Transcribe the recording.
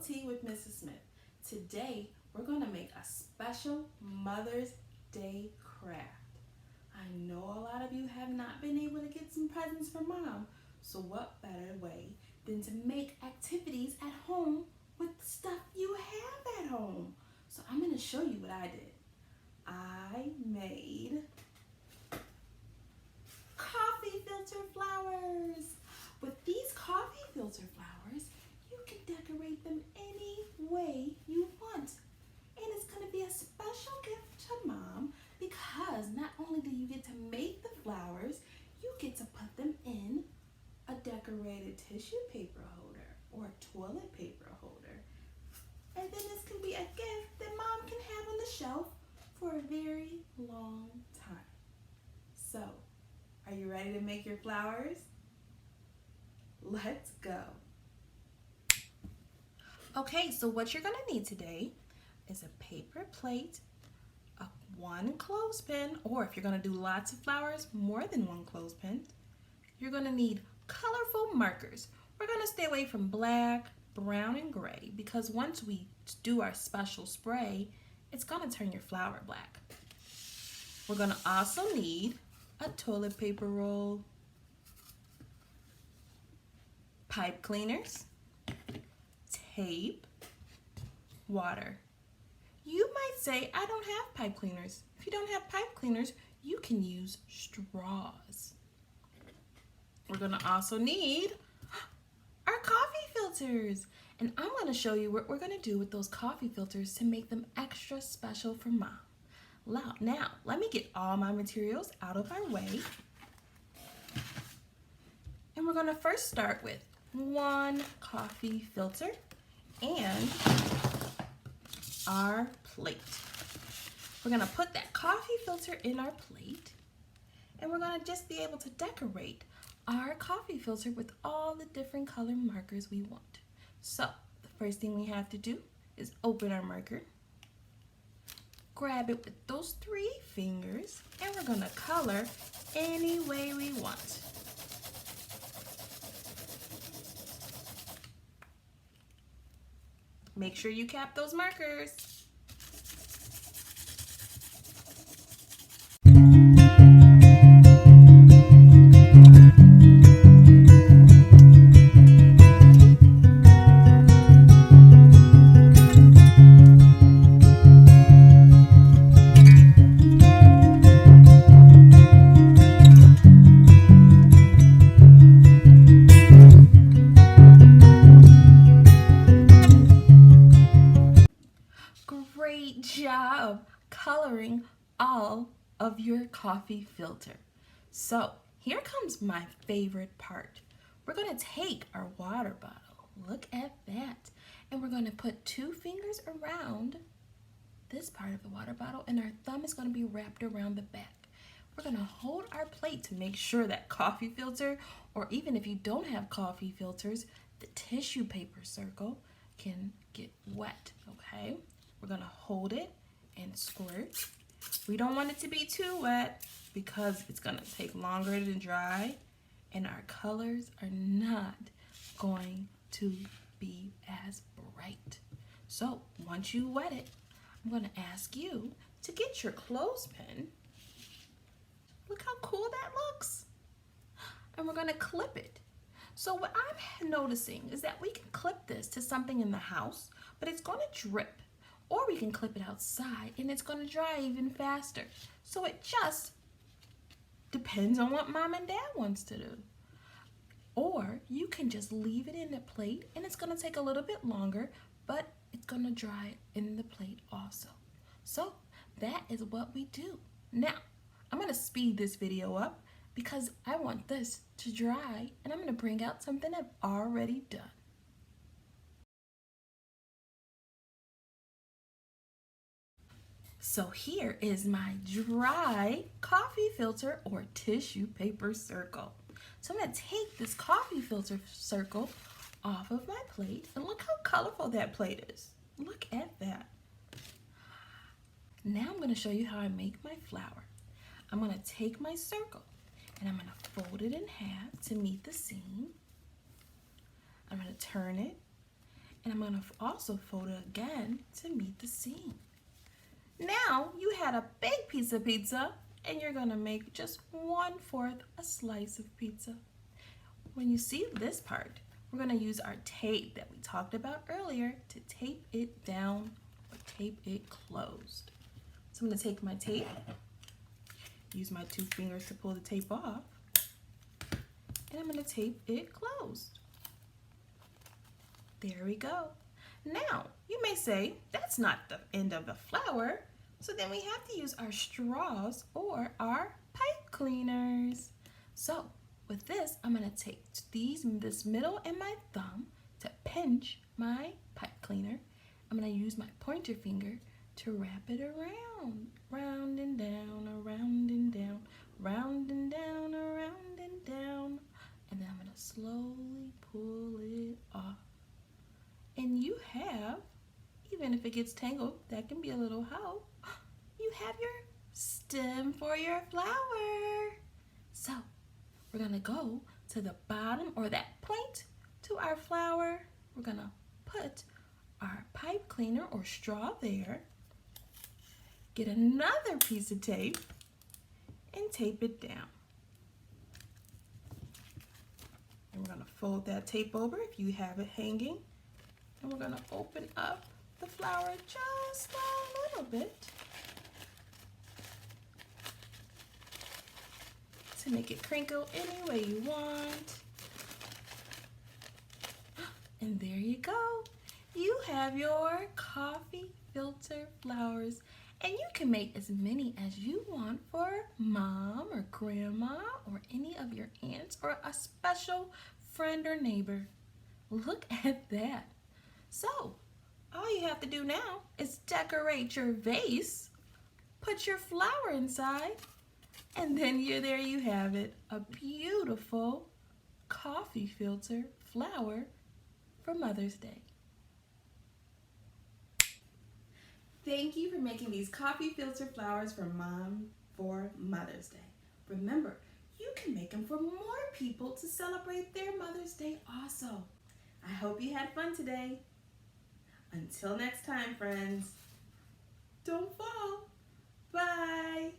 Tea with Mrs. Smith. Today, we're going to make a special Mother's Day craft. I know a lot of you have not been able to get some presents for Mom, so what better way than to make activities at home with the stuff you have at home? So I'm going to show you what I did. I made coffee filter flowers. With these coffee filter flowers, you can decorate them any way you want. And it's going to be a special gift to Mom because not only do you get to make the flowers, you get to put them in a decorated tissue paper holder or a toilet paper holder. And then this can be a gift that Mom can have on the shelf for a very long time. So, are you ready to make your flowers? Let's go. Okay, so what you're going to need today is a paper plate, one clothespin, or if you're going to do lots of flowers, more than one clothespin. You're going to need colorful markers. We're going to stay away from black, brown, and gray because once we do our special spray, it's going to turn your flower black. We're going to also need a toilet paper roll, pipe cleaners, tape, water. You might say, I don't have pipe cleaners. If you don't have pipe cleaners, you can use straws. We're going to also need our coffee filters. And I'm going to show you what we're going to do with those coffee filters to make them extra special for Mom. Now, let me get all my materials out of our way. And we're going to first start with one coffee filter and our plate. We're going to put that coffee filter in our plate and we're going to just be able to decorate our coffee filter with all the different color markers we want. So the first thing we have to do is open our marker, grab it with those 3 fingers, and we're going to color any way we want. Make sure you cap those markers. Great job coloring all of your coffee filter. So here comes my favorite part. We're going to take our water bottle, look at that, and we're going to put 2 fingers around this part of the water bottle and our thumb is going to be wrapped around the back. We're going to hold our plate to make sure that coffee filter, or even if you don't have coffee filters, the tissue paper circle can get wet, okay? We're going to hold it and squirt. We don't want it to be too wet because it's going to take longer to dry and our colors are not going to be as bright. So once you wet it, I'm going to ask you to get your clothespin. Look how cool that looks. And we're going to clip it. So what I'm noticing is that we can clip this to something in the house, but it's going to drip. Or we can clip it outside and it's going to dry even faster. So it just depends on what Mom and Dad wants to do. Or you can just leave it in the plate and it's going to take a little bit longer, but it's going to dry in the plate also. So that is what we do. Now, I'm going to speed this video up because I want this to dry and I'm going to bring out something I've already done. So here is my dry coffee filter or tissue paper circle. So I'm going to take this coffee filter circle off of my plate and look how colorful that plate is. Look at that. Now I'm going to show you how I make my flower. I'm going to take my circle and I'm going to fold it in half to meet the seam. I'm going to turn it And I'm going to also fold it again to meet the seam. Now you had a big piece of pizza and you're going to make just 1/4 a slice of pizza. When you see this part, we're going to use our tape that we talked about earlier to tape it down or tape it closed. So I'm going to take my tape, use my 2 fingers to pull the tape off, and I'm going to tape it closed. There we go. Now, you may say, that's not the end of the flower, so then we have to use our straws or our pipe cleaners. So, with this, I'm going to take this middle and my thumb to pinch my pipe cleaner. I'm going to use my pointer finger to wrap it around, round and down, around and down, round and down, around and down. And then I'm going to slowly pull it off. And you have, even if it gets tangled, that can be a little help, you have your stem for your flower. So, we're going to go to the bottom or that point to our flower. We're going to put our pipe cleaner or straw there. Get another piece of tape and tape it down. And we're going to fold that tape over if you have it hanging. And we're going to open up the flower just a little bit to make it crinkle any way you want. And there you go. You have your coffee filter flowers. And you can make as many as you want for mom or grandma or any of your aunts or a special friend or neighbor. Look at that. So, all you have to do now is decorate your vase, put your flower inside, and then there you have it, a beautiful coffee filter flower for Mother's Day. Thank you for making these coffee filter flowers for Mom for Mother's Day. Remember, you can make them for more people to celebrate their Mother's Day also. I hope you had fun today. Until next time, friends, don't fall. Bye.